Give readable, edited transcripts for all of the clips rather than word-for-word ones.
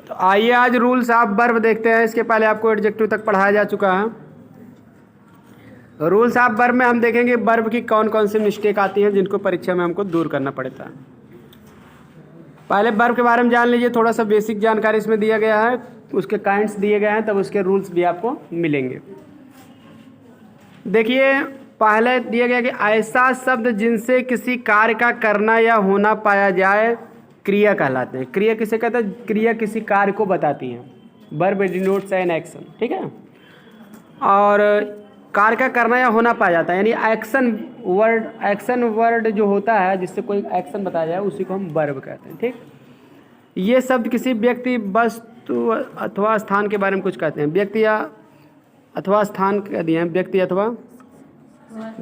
तो आइए आज रूल्स ऑफ वर्ब देखते हैं। इसके पहले आपको एडजेक्टिव तक पढ़ाया जा चुका है। रूल्स ऑफ वर्ब में हम देखेंगे वर्ब की कौन कौन सी मिस्टेक आती हैं जिनको परीक्षा में हमको दूर करना पड़ता है। पहले वर्ब के बारे में जान लीजिए, थोड़ा सा बेसिक जानकारी इसमें दिया गया है, उसके काइंड्स दिए गए हैं, तब उसके रूल्स भी आपको मिलेंगे। देखिए पहले दिया गया कि ऐसा शब्द जिनसे किसी कार्य का करना या होना पाया जाए क्रिया कहलाते हैं। क्रिया किसे कहते हैं? क्रिया किसी कार्य को बताती है। वर्ब डिनोट्स एन एक्शन, ठीक है। और कार्य का करना या होना पाया जाता है, यानी एक्शन वर्ड जो होता है जिससे कोई एक्शन बताया जाए उसी को हम वर्ब कहते हैं, ठीक। ये शब्द किसी व्यक्ति, वस्तु अथवा स्थान के बारे में कुछ कहते हैं। व्यक्ति या अथवा स्थान कह दिए हैं, व्यक्ति अथवा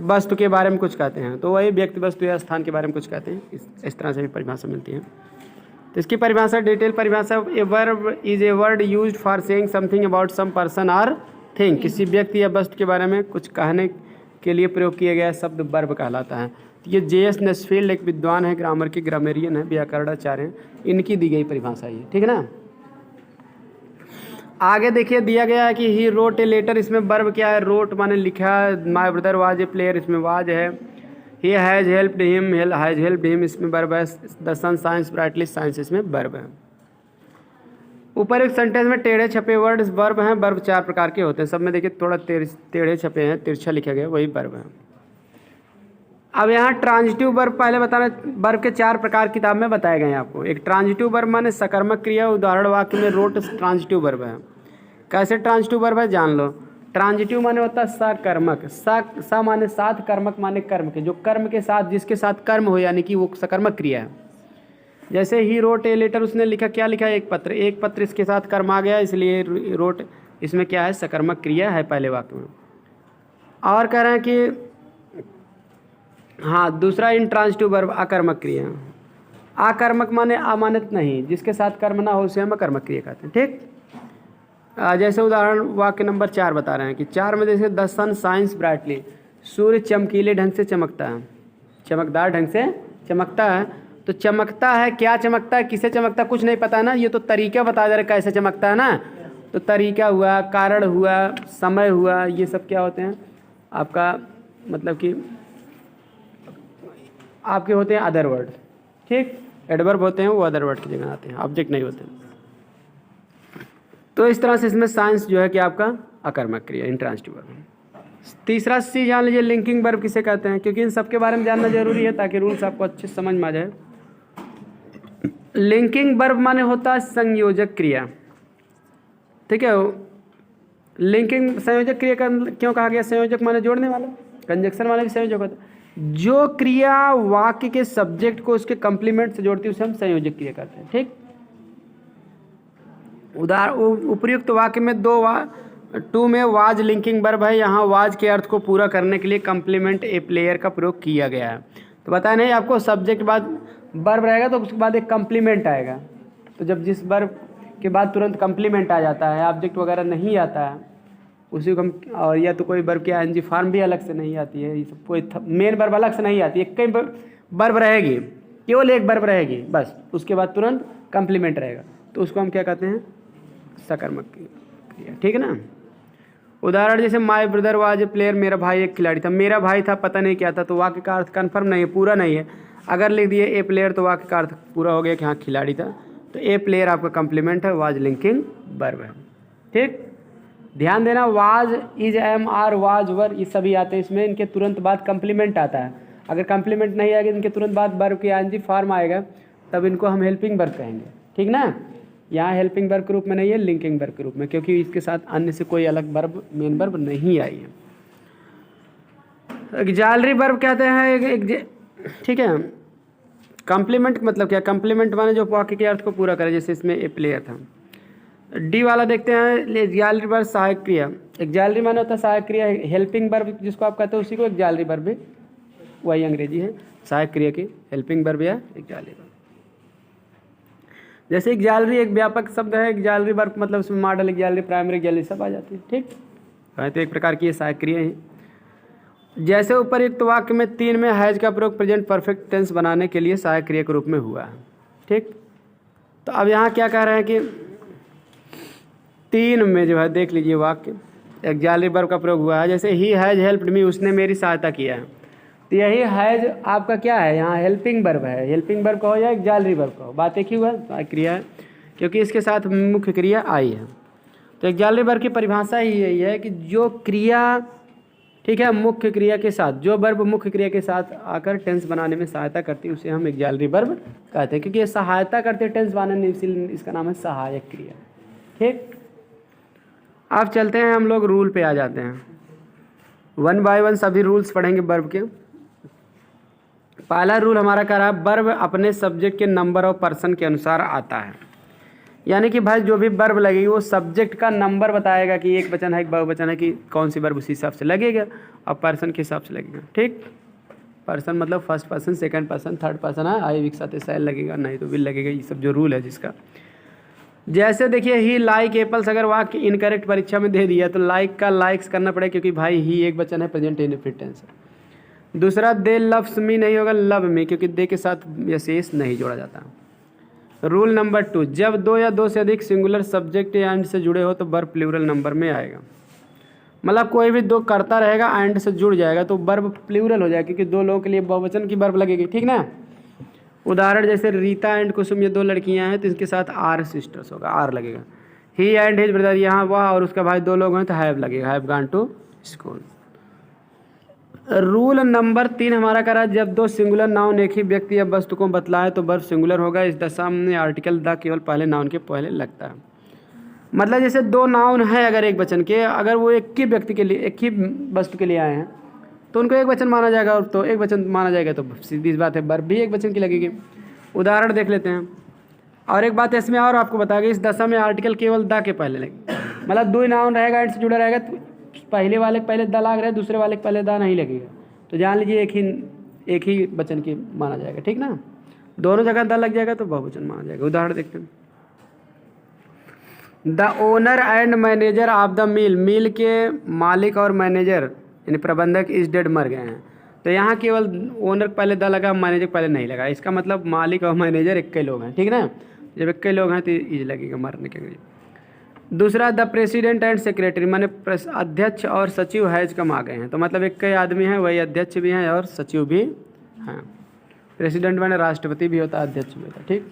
वस्तु के बारे में कुछ कहते हैं, तो वही व्यक्ति, वस्तु या स्थान के बारे में कुछ कहते हैं। इस तरह से भी परिभाषा मिलती है। तो इसकी परिभाषा, डिटेल परिभाषा, a verb is a word used for saying something about some person और थिंग। किसी व्यक्ति या वस्तु के बारे में कुछ कहने के लिए प्रयोग किया गया शब्द वर्ब कहलाता है। तो ये जे.एस. नस्फील्ड एक विद्वान है, ग्रामर के ग्रामेरियन है, व्याकरणाचार्य हैं, इनकी दी गई परिभाषा ये, ठीक है ना। आगे देखिए दिया गया है कि ही रोट ए लेटर। इसमें वर्ब क्या है? रोट माने लिखा। My brother was a player, इसमें वाज है। He has helped him, has helped him, इसमें वर्ब है। The sun shines brightly, shines इसमें वर्ब है। ऊपर एक सेंटेंस में टेढ़े छपे वर्ड्स वर्ब हैं। वर्ब 4 प्रकार के होते हैं। सब में देखिए थोड़ा टेढ़े छपे हैं, तिरछा लिखा गया, वही वर्ब है। अब यहाँ ट्रांजिटिव वर्ब पहले बताना, वर्ब के 4 प्रकार किताब में बताए गए हैं आपको। एक ट्रांजिटिव वर्ब माने सकर्मक क्रिया। उदाहरण वाक्य में रोट ट्रांजिटिव वर्ब है। कैसे ट्रांजिटिव वर्ब है जान लो। ट्रांजिटिव माने होता है सकर्मक। सा माने साथ, कर्मक माने कर्म के, जो कर्म के साथ, जिसके साथ कर्म हो, यानी कि वो सकर्मक क्रिया है। जैसे ही रोट ए लेटर, उसने लिखा, क्या लिखा? एक पत्र। एक पत्र इसके साथ कर्म आ गया, इसलिए रोट इसमें क्या है? सकर्मक क्रिया है पहले वाक्य में। और कह रहे हैं कि हाँ, दूसरा इंट्रांजिटिव वर्ब अकर्मक क्रिया। अकर्मक माने अमानत नहीं, जिसके साथ कर्म ना हो उसे हम अकर्मक क्रिया कहते हैं, ठीक। जैसे उदाहरण वाक्य नंबर 4 बता रहे हैं कि 4 में जैसे द सन शाइन्स ब्राइटली, सूर्य चमकीले ढंग से चमकता है, चमकदार ढंग से चमकता है। तो चमकता है, क्या चमकता है, किसे चमकता है, कुछ नहीं पता है ना। ये तो तरीका बता दे रहे कैसे चमकता है ना। तो तरीका हुआ, कारण हुआ, समय हुआ, ये सब क्या होते हैं आपका, मतलब कि आपके होते हैं अदर वर्ड, ठीक। एडवर्ब होते हैं वो अदर वर्ड की जगह आते हैं, ऑब्जेक्ट नहीं होते। तो इस तरह से इसमें साइंस जो है कि आपका अकर्मक क्रिया, इंट्रांजिटिव वर्ब। तीसरा सी जान लीजिए, लिंकिंग वर्ब किसे कहते हैं, क्योंकि इन सब के बारे में जानना जरूरी है ताकि रूल्स आपको अच्छे समझ में आ जाए। लिंकिंग वर्ब माने होता है संयोजक क्रिया, ठीक है। लिंकिंग संयोजक क्रिया का क्यों कहा गया? संयोजक माने जोड़ने वाला, कंजक्शन वाला भी संयोजक होता है। जो क्रिया वाक्य के सब्जेक्ट को उसके कंप्लीमेंट से जोड़ती है उसे हम संयोजक क्रिया कहते हैं, ठीक। उपर्युक्त वाक्य में 2 में वाज लिंकिंग वर्ब है। यहाँ वाज के अर्थ को पूरा करने के लिए कंप्लीमेंट ए प्लेयर का प्रयोग किया गया है। तो बताया नहीं आपको, सब्जेक्ट बाद वर्ब रहेगा तो उसके बाद एक कंप्लीमेंट आएगा। तो जब जिस वर्ब के बाद तुरंत कंप्लीमेंट आ जाता है, ऑब्जेक्ट वगैरह नहीं आता है, उसी को हम, और या तो कोई वर्ब की आईएनजी फॉर्म भी अलग से नहीं आती है, ये सब कोई मेन वर्ब अलग से नहीं आती है, कई वर्ब रहेगी, केवल एक वर्ब रहेगी बस, उसके बाद तुरंत कंप्लीमेंट रहेगा, तो उसको हम क्या कहते हैं? सकर्मक क्रिया, ठीक है ना। उदाहरण जैसे my brother was a player, मेरा भाई एक खिलाड़ी था। मेरा भाई था, पता नहीं क्या था, तो वाक्य का अर्थ कन्फर्म नहीं है, पूरा नहीं है। अगर लिख दिए ए प्लेयर तो वाक्य का अर्थ पूरा हो गया कि हाँ खिलाड़ी था। तो ए प्लेयर आपका कंप्लीमेंट है, वाज लिंकिंग वर्ब है, ठीक। ध्यान देना, was, is, am, are, was, were, ये सभी आते हैं इसमें। इनके तुरंत बाद कंप्लीमेंट आता है। अगर कंप्लीमेंट नहीं आएगा, इनके तुरंत बाद वर्ब की आईएनजी फॉर्म आएगा, तब इनको हम हेल्पिंग वर्ब कहेंगे, ठीक ना। यहाँ हेल्पिंग वर्ब के रूप में नहीं है, लिंकिंग वर्ब के रूप में, क्योंकि इसके साथ अन्य से कोई अलग वर्ब, मेन वर्ब नहीं आई है। एग्जालरी वर्ब कहते हैं, ठीक है। कंप्लीमेंट मतलब क्या? कंप्लीमेंट माने जो वाक्य के अर्थ को पूरा करे, जैसे इसमें ए प्लेयर था। डी वाला देखते हैं, एग्जालरी वर्ब सहायक क्रिया। एग्जालरी माने होता है सहायक क्रिया। हेल्पिंग वर्ब जिसको आप कहते हो उसी को एग्जालरी वर्ब भी, वही अंग्रेजी है सहायक क्रिया की, हेल्पिंग वर्ब या एग्जालरी वर्ब। जैसे एग्जालरी एक व्यापक शब्द है, एग्जालरी वर्ब मतलब उसमें मॉडल एग्जालरी, प्राइमरी एग्जालरी सब आ जाती है, ठीक। तो एक प्रकार की ये सहायक क्रिया है। जैसे उपयुक्त वाक्य में 3 में हैज का प्रयोग प्रेजेंट परफेक्ट टेंस बनाने के लिए सहायक क्रिया के रूप में हुआ है, ठीक। तो अब यहाँ क्या कह रहे हैं कि 3 में जो है देख लीजिए वाक्य एक्जालरी वर्ब का प्रयोग हुआ है। जैसे ही हैज़ हेल्प्ड मी, उसने मेरी सहायता किया है, तो यही हैज़ आपका क्या है, यहाँ हेल्पिंग वर्ब है। हेल्पिंग वर्ब कहो या एक्जालरी वर्ब कहो, बात एक ही हुआ, क्रिया है, क्योंकि इसके साथ मुख्य क्रिया आई है। तो एक्जालरी वर्ब की परिभाषा ही यही है कि जो क्रिया, ठीक है, मुख्य क्रिया के साथ, जो वर्ब मुख्य क्रिया के साथ आकर टेंस बनाने में सहायता करती है उसे हम एक्जालरी वर्ब कहते हैं, क्योंकि ये सहायता करते हैं टेंस बनाने में, इसलिए इसका नाम है सहायक क्रिया। ठीक, अब चलते हैं हम लोग रूल पे आ जाते हैं। 1 बाय 1 सभी रूल्स पढ़ेंगे वर्ब के। पहला रूल हमारा कह रहा है वर्ब अपने सब्जेक्ट के नंबर और पर्सन के अनुसार आता है। यानी कि भाई जो भी वर्ब लगेगी वो सब्जेक्ट का नंबर बताएगा कि एक वचन है कि बहुवचन है, कि कौन सी वर्ब उसी हिसाब से लगेगा, और पर्सन के हिसाब से लगेगा। ठीक, पर्सन मतलब first person, second person, third person है, आई विक साथ एल लगेगा, नहीं तो विल लगेगा। ये सब जो रूल है जिसका, जैसे देखिए ही लाइक एप्पल्स, अगर वाक्य इनकरेक्ट परीक्षा में दे दिया तो लाइक का लाइक्स करना पड़ेगा, क्योंकि भाई ही एक वचन है, प्रेजेंट इंडेफिनिट टेंस है। दूसरा दे लव्स मी नहीं होगा, लव मी, क्योंकि दे के साथ विशेष नहीं जोड़ा जाता। रूल नंबर 2, जब 2 या 2 से अधिक सिंगुलर सब्जेक्ट या एंड से जुड़े हो तो वर्ब प्लूरल नंबर में आएगा। मतलब कोई भी 2 करता रहेगा एंड से जुड़ जाएगा तो वर्ब प्लूरल हो जाएगा, क्योंकि 2 लोगों के लिए बहुवचन की वर्ब लगेगी। ठीक ना, उदाहरण जैसे रीता एंड कुसुम, ये 2 लड़कियां हैं तो इसके साथ आर सिस्टर्स होगा, आर लगेगा। ही एंड हिज ब्रदर, यहाँ वह और उसका भाई 2 लोग हैं तो हैव लगेगा, have gone to school. Rule number 3 हमारा कह रहा है जब 2 सिंगुलर नाउन एक ही व्यक्ति या वस्तु को बतलाए तो वर्ब सिंगुलर होगा। इस दशा में आर्टिकल द केवल पहले नाउन के पहले लगता है। मतलब जैसे 2 नाउन है अगर एक वचन के, अगर वो एक ही व्यक्ति के लिए, एक ही वस्तु के लिए आए हैं तो उनको एक वचन माना जाएगा, और तो एक वचन माना जाएगा तो सीधी सी बात है वर्ब भी एक वचन की लगेगी। उदाहरण देख लेते हैं। और एक बात इसमें और आपको बताएगा, इस दशा में आर्टिकल केवल द के पहले लगेगा। मतलब 2 नाउन रहेगा एंड से जुड़ा रहेगा तो पहले वाले के पहले द लग रहा है, दूसरे वाले के पहले द नहीं लगेगा, तो जान लीजिए एक ही वचन की माना जाएगा। ठीक ना, दोनों जगह द लग जाएगा तो बहुवचन माना जाएगा। उदाहरण देखते हैं। The owner and manager of the mill, mill के मालिक और मैनेजर यानी प्रबंधक इज डेड, मर गए हैं। तो यहाँ केवल ओनर पहले द लगा, मैनेजर पहले नहीं लगा, इसका मतलब मालिक और मैनेजर एक ही लोग हैं। ठीक ना, जब एक ही लोग हैं तो इज लगेगा मरने के लिए। दूसरा द प्रेसिडेंट एंड सेक्रेटरी, माने अध्यक्ष और सचिव हैज कम आ गए हैं, तो मतलब एक कई आदमी हैं, वही अध्यक्ष भी हैं और सचिव भी हैं। प्रेसिडेंट माने राष्ट्रपति भी होता है, अध्यक्ष भी होता है। ठीक,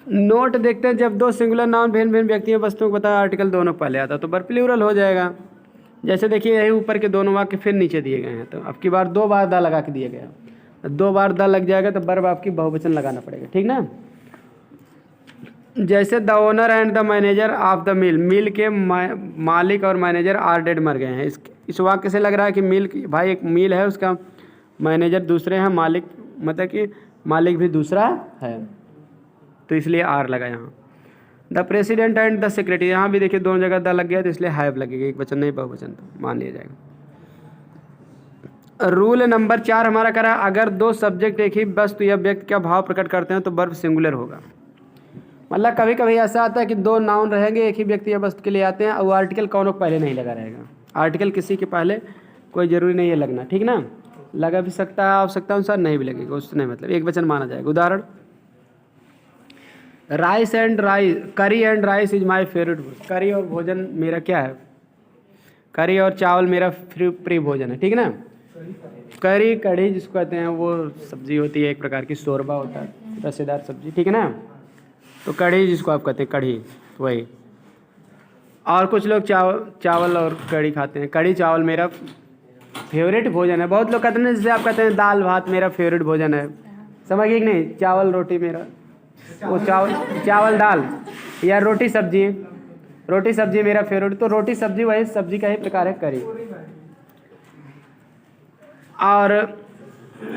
नोट देखते हैं जब 2 सिंगुलर नाउन भिन्न भिन्न व्यक्तियों वस्तुओं को बताया आर्टिकल दोनों पहले आता तो वर्ब प्लूरल हो जाएगा। जैसे देखिए यही ऊपर के दोनों वाक्य फिर नीचे दिए गए हैं, तो अब की बार 2 बार द लगा के दिया गया, 2 बार द लग जाएगा तो वर्ब आपकी बहुवचन लगाना पड़ेगा। ठीक ना, जैसे the owner and the manager of the mill, mill के मालिक और मैनेजर आर डेड, मर गए हैं। इस वाक्य से लग रहा है कि मिल, भाई एक मिल है उसका मैनेजर दूसरे हैं, मालिक मतलब कि मालिक भी दूसरा है, तो इसलिए आर लगा यहाँ। The president and the secretary, यहाँ भी देखिए दोनों जगह द लग गया तो इसलिए हैव लगेगा, एक वचन नहीं बहुवचन, तो मान लिया जाएगा। रूल नंबर 4 हमारा कह रहा है अगर 2 सब्जेक्ट एक ही वस्तु या व्यक्ति का भाव प्रकट करते हैं तो वर्ब सिंगुलर होगा। मतलब कभी कभी ऐसा आता है कि 2 नाउन रहेंगे एक ही व्यक्ति या वस्तु के लिए आते हैं, और आर्टिकल कौनों पहले नहीं लगा रहेगा। आर्टिकल किसी के पहले कोई ज़रूरी नहीं है लगना। ठीक ना, लगा भी सकता है, आवश्यकता अनुसार नहीं भी लगेगा, उससे नहीं मतलब एक वचन माना जाएगा। उदाहरण राइस एंड राइस, करी and rice is my favourite food, करी और भोजन मेरा क्या है, करी और चावल मेरा प्रिय भोजन है। ठीक ना, करी कढ़ी जिसको कहते हैं वो सब्जी होती है, एक प्रकार की शोरबा होता है, रसेदार सब्जी। ठीक है ना, तो कढ़ी जिसको आप कहते हैं कढ़ी, वही। और कुछ लोग चावल और कढ़ी खाते हैं, कढ़ी चावल मेरा फेवरेट भोजन है। बहुत लोग कहते हैं जैसे आप कहते हैं दाल भात मेरा फेवरेट भोजन है, समझिए कि नहीं, चावल रोटी मेरा, वो चावल दाल या रोटी सब्जी मेरा फेवरेट, तो रोटी सब्जी वही सब्जी का ही प्रकार है करी। और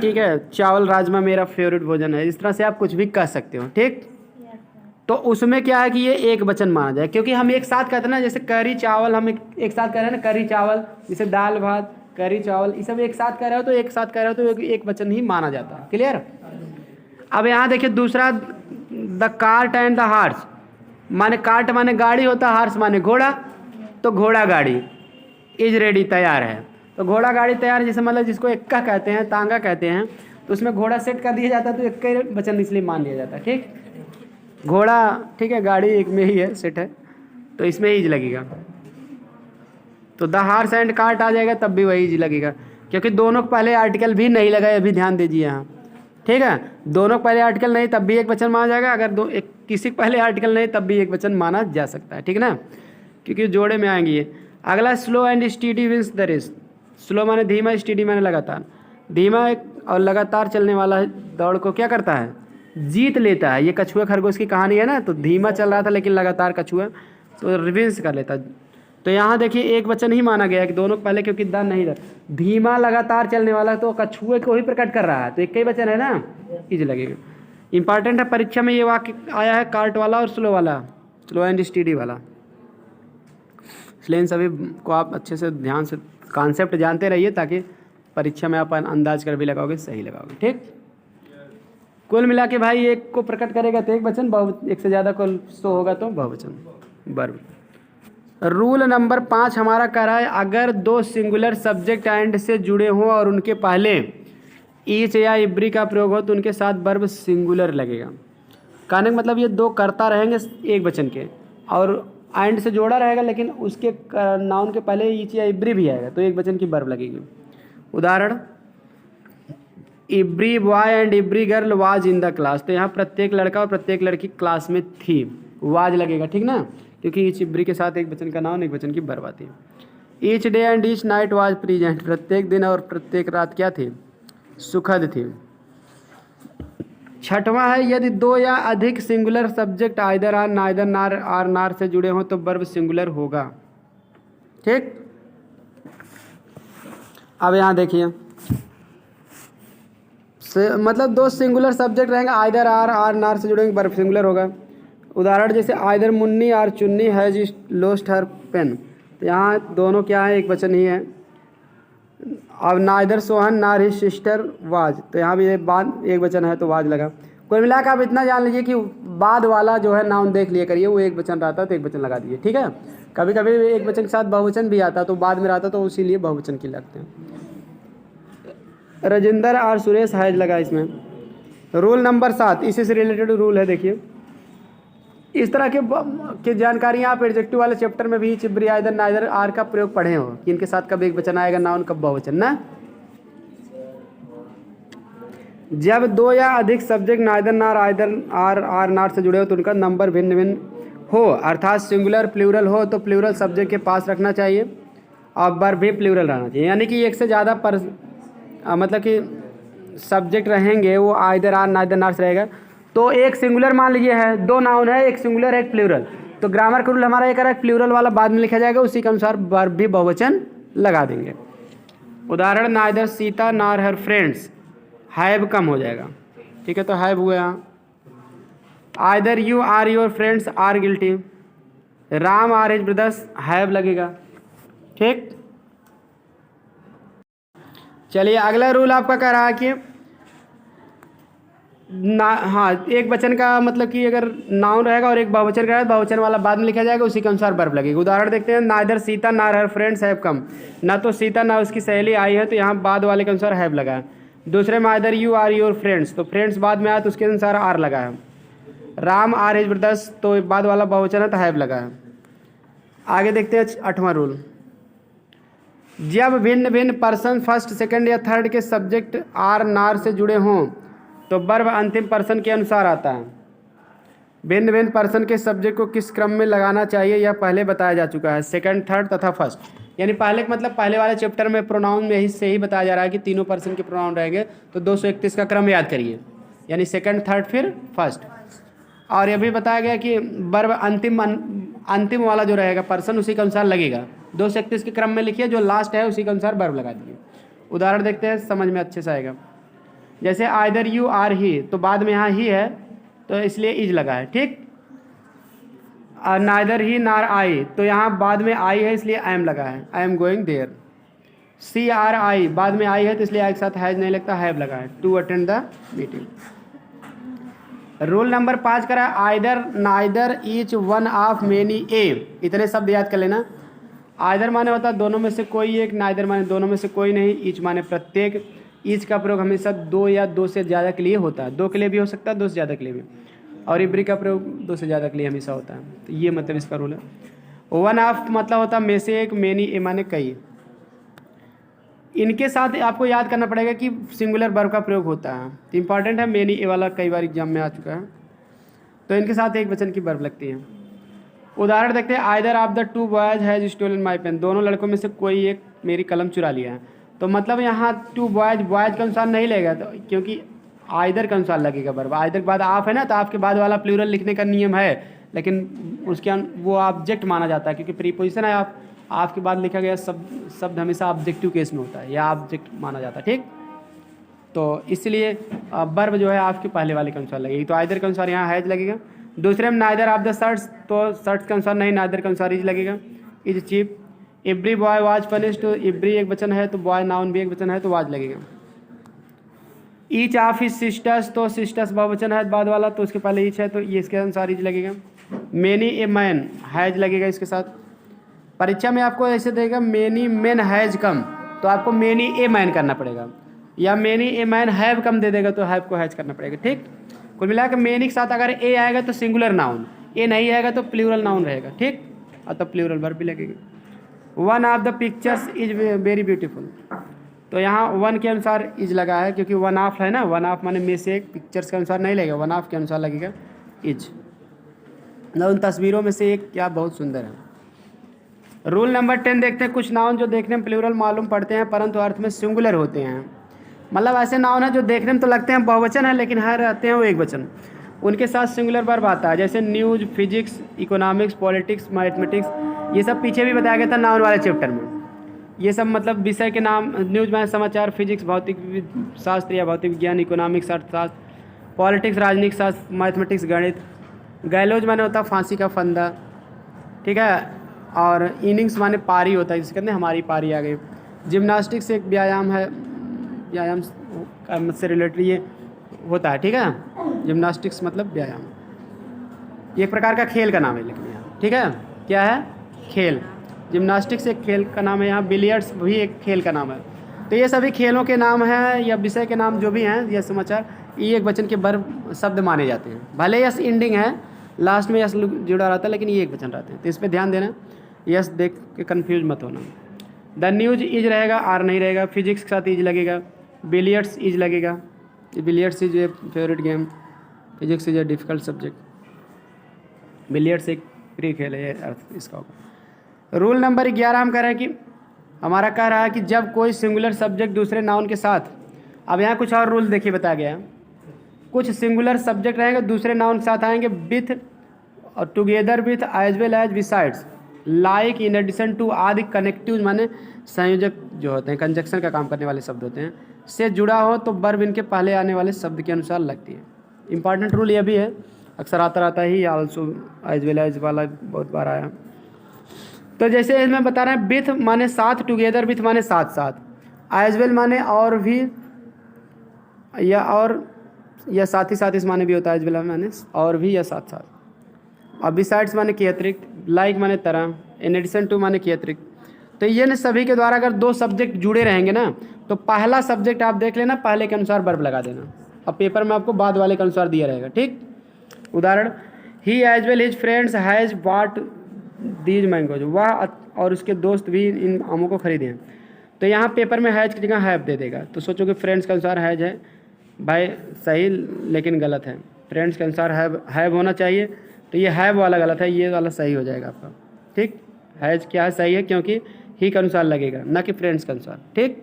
ठीक है, चावल राजमा मेरा फेवरेट भोजन है, इस तरह से आप कुछ भी कह सकते हो। ठीक, तो उसमें क्या है कि ये एक वचन माना जाए, क्योंकि हम एक साथ कहते हैं ना, जैसे करी चावल हम एक साथ कह रहे हैं ना, करी चावल, जैसे दाल भात करी चावल, ये सब एक साथ कह रहे हो तो एक वचन ही माना जाता है। क्लियर। अब यहाँ देखिए दूसरा, the cart and the horse, माने कार्ट माने गाड़ी होता है, हार्स माने घोड़ा, तो घोड़ा गाड़ी इज रेडी तैयार है, तो घोड़ा गाड़ी तैयार है, जैसे मतलब जिसको एक्का कहते हैं, तांगा कहते हैं, तो उसमें घोड़ा सेट कर दिया जाता है, तो एक ही वचन इसलिए मान लिया जाता है। ठीक, घोड़ा ठीक है, गाड़ी एक में ही है, सेट है, तो इसमें ईज लगेगा। तो द हार्स एंड कार्ट आ जाएगा, तब भी वही ईज लगेगा, क्योंकि दोनों को पहले आर्टिकल भी नहीं लगा है, अभी ध्यान दीजिए यहाँ। ठीक है, दोनों को पहले आर्टिकल नहीं तब भी एक वचन माना जाएगा, अगर किसी को पहले आर्टिकल नहीं तब भी एक वचन माना जा सकता है। ठीक है ना, क्योंकि जोड़े में आएंगे ये। अगला slow and steady wins the race. Slow माने धीमा, स्टीडी माने लगातार। धीमा और लगातार चलने वाला दौड़ को क्या करता है, जीत लेता है। ये कछुआ खरगोश की कहानी है ना, तो धीमा चल रहा था लेकिन लगातार कछुआ तो रिविंस कर लेता। तो यहाँ देखिए एक वचन ही माना गया है कि दोनों पहले, क्योंकि द नहीं था। धीमा लगातार चलने वाला तो कछुए को ही प्रकट कर रहा है, तो एक ही वचन है ना, इज लगेगा। इंपॉर्टेंट है, परीक्षा में ये वाक्य आया है कार्ट वाला और स्लो वाला, स्लो एंड स्टीडी वाला। इसलिए इन सभी को आप अच्छे से ध्यान से कॉन्सेप्ट जानते रहिए, ताकि परीक्षा में आप अंदाज कर भी लगाओगे, सही लगाओगे। ठीक, कुल मिला के भाई एक को प्रकट करेगा तो एक वचन, एक से ज़्यादा को सो होगा तो बहुवचन, वर्ब। रूल नंबर 5 हमारा कह रहा है, अगर दो सिंगुलर सब्जेक्ट एंड से जुड़े हों और उनके पहले ईच या इब्री का प्रयोग हो तो उनके साथ वर्ब सिंगुलर लगेगा। कहने का मतलब ये दो कर्ता रहेंगे एक वचन के, और एंड से जोड़ा रहेगा लेकिन उसके नाउन के पहले ईच या इब्री भी आएगा तो एक वचन की वर्ब लगेगी। उदाहरण, every boy and every girl was in the class. तो यहाँ प्रत्येक लड़का और प्रत्येक लड़की क्लास में थी, वाज लगेगा। ठीक ना, क्योंकि ईच इब्री के साथ एक वचन का नाउन एक वचन की वर्ब आती है। Each day and each night was present. प्रत्येक दिन और प्रत्येक रात क्या थी, सुखद थी। छठवां है, यदि दो या अधिक singular subject either or neither nor or nor से जुड़े हों तो वर्ब सिंगुलर होगा। ठीक, अब यहाँ देखिए, मतलब दो सिंगुलर सब्जेक्ट रहेंगे, आइदर आर आर नार से जुड़ेंगे, वर्ब सिंगुलर होगा। उदाहरण जैसे आइदर मुन्नी आर चुन्नी हैज लोस्ट हर पेन। तो यहाँ दोनों क्या है, एक वचन ही है। अब नाइदर सोहन नार हिज सिस्टर वाज, तो यहाँ भी बाद एक वचन है तो वाज लगा। कुल मिलाकर आप इतना जान लीजिए कि बाद वाला जो है नाउन देख लिया करिए, वो एक वचन रहता है तो एक वचन लगा दीजिए। ठीक है, कभी कभी एक वचन के साथ बहुवचन भी आता तो बाद में रहता तो इसीलिए बहुवचन की लगते हैं। राजेंद्र और सुरेश हैज लगा इसमें। रूल नंबर 7 इसी से रिलेटेड रूल है, देखिए। इस तरह के जानकारियाँ आप एडजेक्टिव वाले चैप्टर में भी चिब्री आइदर नाइदर आर का प्रयोग पढ़े हो कि इनके साथ कब एक वचन आएगा नाउन, कब बहुवचन ना। जब दो या अधिक सब्जेक्ट नाइदर नार आइदर आर आर नार से जुड़े हो तो उनका नंबर भिन्न भिन्न हो, अर्थात सिंगुलर प्लूरल हो तो प्लूरल सब्जेक्ट के पास रखना चाहिए और वर्ब भी प्लूरल रहना चाहिए। यानी कि एक से ज़्यादा मतलब कि सब्जेक्ट रहेंगे वो आइदर आर नाइदर नार से रहेगा। तो एक सिंगुलर मान लीजिए है, दो नाउन है, एक सिंगुलर है एक प्लूरल, तो ग्रामर का रूल हमारा ये कह रहा है प्लूरल वाला बाद में लिखा जाएगा, उसी के अनुसार वर्ब भी बहुवचन लगा देंगे। उदाहरण, नाइदर सीता नार हर फ्रेंड्स हैव कम हो जाएगा। ठीक है, तो हैव हुआ यहाँ। Either you or your friends are guilty, Ram or his brothers have लगेगा। ठीक, चलिए अगला रूल आपका कह रहा है कि हाँ, एक वचन का मतलब कि अगर नाउन रहेगा और एक बहुवचन का है, बहुवचन वाला बाद में लिखा जाएगा, उसी के अनुसार वर्ब लगेगा। उदाहरण देखते हैं, नाइदर सीता नार हर फ्रेंड्स हैव कम। ना तो सीता ना उसकी सहेली आई है तो यहाँ बाद वाले के अनुसार हैव लगा है। दूसरे में either you or your friends, तो फ्रेंड्स बाद में आया तो उसके अनुसार आर लगा है। राम आर हिज ब्रदर्स, तो बाद वाला बहुवचन है तो हैव लगा है। आगे देखते हैं 8वां रूल, जब भिन्न भिन्न पर्सन फर्स्ट सेकंड या थर्ड के सब्जेक्ट आर नार से जुड़े हों तो वर्ब अंतिम पर्सन के अनुसार आता है। भिन्न भिन्न पर्सन के सब्जेक्ट को किस क्रम में लगाना चाहिए यह पहले बताया जा चुका है, सेकंड थर्ड तथा फर्स्ट। यानी पहले मतलब पहले वाले चैप्टर में प्रोनाउन में ही से ही बताया जा रहा है कि तीनों पर्सन के प्रोनाउन रहेंगे, तो 231 का क्रम याद करिए, यानी सेकंड थर्ड फिर फर्स्ट। और यह भी बताया गया कि वर्ब अंतिम वाला जो रहेगा पर्सन उसी के अनुसार लगेगा। 231 के क्रम में लिखिए, जो लास्ट है उसी के अनुसार वर्ब लगा दीजिए। उदाहरण देखते हैं, समझ में अच्छे से आएगा। जैसे आइदर यू आर ही, तो बाद में यहाँ ही है तो इसलिए इज लगा है। ठीक, और नाइदर ही नार आई, तो यहाँ बाद में आई है इसलिए आई एम लगा है, I am going there. She or I, बाद में आई है तो इसलिए आई के साथ हैज नहीं लगता, हैव लगा है, to attend the meeting. Rule number 5 करा, either neither each one of many a. इतने शब्द याद कर लेना। आइदर माने होता है दोनों में से कोई एक, नाइदर माने दोनों में से कोई नहीं, ईच माने प्रत्येक। ईच का प्रयोग हमेशा दो या दो से ज़्यादा के लिए होता है, दो के लिए भी हो सकता है, दो से ज़्यादा के लिए भी। और इब्री का प्रयोग दो से ज़्यादा के लिए हमेशा होता है। तो ये मतलब इसका रूल है। वन ऑफ मतलब होता में से एक, मेनी ए माने कई। इनके साथ आपको याद करना पड़ेगा कि सिंगुलर वर्ब का प्रयोग होता है, तो इंपॉर्टेंट है, मेनी ए वाला कई बार एग्जाम में आ चुका है। तो इनके साथ एक वचन की वर्ब लगती है। उदाहरण देखते हैं, either of the two boys has stolen my pen, दोनों लड़कों में से कोई एक मेरी कलम चुरा लिया है। तो मतलब यहाँ टू बॉयज, बॉयज के अनुसार नहीं लगेगा, तो क्योंकि आइदर के अनुसार लगेगा वर्ब। आइदर के बाद आप है ना, तो आपके बाद वाला प्लूरल लिखने का नियम है, लेकिन उसके वो ऑब्जेक्ट माना जाता है, क्योंकि प्रीपोजिशन है। आपके बाद लिखा गया शब्द हमेशा ऑब्जेक्टिव केस में होता है, या ऑब्जेक्ट माना जाता है, ठीक। तो इसलिए वर्ब जो है आपके पहले वाले के अनुसार लगेगी। तो आइदर के अनुसार यहाँ हैज लगेगा। दूसरे में नाइदर ऑफ द शर्ट्स, तो शर्ट्स के अनुसार नहीं, नाइदर के अनुसार इज लगेगा, is cheap. Every boy was punished, तो एवरी एक वचन है, तो बॉय नाउन भी एक वचन है, तो वाज लगेगा। ईच ऑफ हिज सिस्टर्स, तो सिस्टर्स बहुवचन है बाद वाला, तो उसके पहले ईच है, तो ये इसके अनुसार इज लगेगा। मेनी ए मैन, हैज लगेगा इसके साथ। परीक्षा में आपको ऐसे देगा मेनी मैन हैज कम, तो आपको मेनी ए मैन करना पड़ेगा, या many a man have come दे देगा, तो हैव को हैज करना पड़ेगा, ठीक। कुल मिलाकर मेनी के साथ अगर ए आएगा तो सिंगुलर नाउन, ए नहीं आएगा तो प्लूरल नाउन रहेगा, ठीक, और तब प्लूरल वर्ब भी लगेगी। One of the pictures is very beautiful, तो यहाँ वन के अनुसार इज लगा है, क्योंकि वन ऑफ है ना, वन ऑफ माने में से एक, पिक्चर्स के अनुसार नहीं लगेगा, वन ऑफ के अनुसार लगेगा इज। उन तस्वीरों में से एक क्या बहुत सुंदर है। रूल नंबर 10 देखते हैं, कुछ नाउन जो देखने में प्लूरल मालूम पड़ते हैं परंतु अर्थ में सिंगुलर होते हैं। मतलब ऐसे नाउन है जो देखने में तो लगते हैं बहुवचन है, लेकिन हर रहते हैं वो एक वचन, उनके साथ सिंगुलर वर्ब आता है। जैसे news, physics, economics, politics, mathematics, ये सब पीछे भी बताया गया था नाउन वाले चैप्टर में। ये सब मतलब विषय के नाम, न्यूज में समाचार, फिजिक्स भौतिक शास्त्र या भौतिक विज्ञान, इकोनॉमिक्स अर्थशास्त्र, पॉलिटिक्स राजनीतिक शास्त्र, मैथमेटिक्स गणित, गैलोज माने होता है फांसी का फंदा, ठीक है, और इनिंग्स माने पारी होता है, जिसके कहते हैं हमारी पारी आ गई। जिम्नास्टिक्स एक व्यायाम है, व्यायाम से रिलेटेड ये होता है, ठीक है, जिम्नास्टिक्स मतलब व्यायाम, ये एक प्रकार का खेल का नाम है, लेकिन यहाँ ठीक है क्या है, खेल। जिम्नास्टिक्स एक खेल का नाम है, यहाँ बिलियर्ड्स भी एक खेल का नाम है। तो ये सभी खेलों के नाम हैं या विषय के नाम जो भी हैं, ये समाचार, ये एक वचन के वर्ब शब्द माने जाते हैं। भले यस एंडिंग है, लास्ट में यस जुड़ा रहता है, लेकिन ये एक वचन रहते हैं, तो इस पर ध्यान देना, यस देख के कन्फ्यूज मत होना। द न्यूज इज रहेगा, आर नहीं रहेगा। फिजिक्स के साथ इज लगेगा, बिलियर्ड्स इज लगेगा, billiards is a favourite game, physics is a difficult subject, billiards एक प्रिय खेल है, ये अर्थ इसका होगा। रूल नंबर 11 हम कह रहे हैं कि हमारा कह रहा है कि जब कोई सिंगुलर सब्जेक्ट दूसरे नाउन के साथ, अब यहाँ कुछ और रूल देखिए बताया गया है, कुछ सिंगुलर सब्जेक्ट रहेंगे दूसरे नाउन के साथ आएंगे विथ और together with, as well as, besides, like, in addition to आदि, कनेक्टिव माने संयोजक जो होते हैं, कंजक्शन का काम करने वाले शब्द होते हैं, से जुड़ा हो तो वर्ब इनके पहले आने वाले शब्द के अनुसार लगती है। इंपॉर्टेंट रूल ये भी है, अक्सर आता रहता ही, आल्सो, एज वेल एज वाला बहुत बार आया। तो जैसे इसमें बता रहे हैं, विथ माने साथ, टुगेदर विथ माने साथ साथ, एज वेल माने और भी, या और, या साथ ही साथ इस माने भी होता है, एज वेल माने और भी या साथ साथ, और बिसाइड्स माने के अतिरिक्त, लाइक माने तरह, इन एडिशन टू माने के अतिरिक्त। तो ये न सभी के द्वारा अगर दो सब्जेक्ट जुड़े रहेंगे ना, तो पहला सब्जेक्ट आप देख लेना, पहले के अनुसार वर्ब लगा देना, अब पेपर में आपको बाद वाले के अनुसार दिया रहेगा, ठीक। उदाहरण, he as well his friends has bought these mangoes, वह और उसके दोस्त भी इन आमों को खरीदे हैं। तो यहाँ पेपर में हैज की जगह हैव दे देगा, तो सोचो कि फ्रेंड्स के अनुसार हैज है, भाई सही लेकिन गलत है, फ्रेंड्स के अनुसार हैव होना चाहिए, तो ये हैव वाला गलत है, ये वाला सही हो जाएगा आपका, ठीक। हैज क्या है, सही है, क्योंकि ही के अनुसार लगेगा, ना कि फ्रेंड्स के अनुसार, ठीक।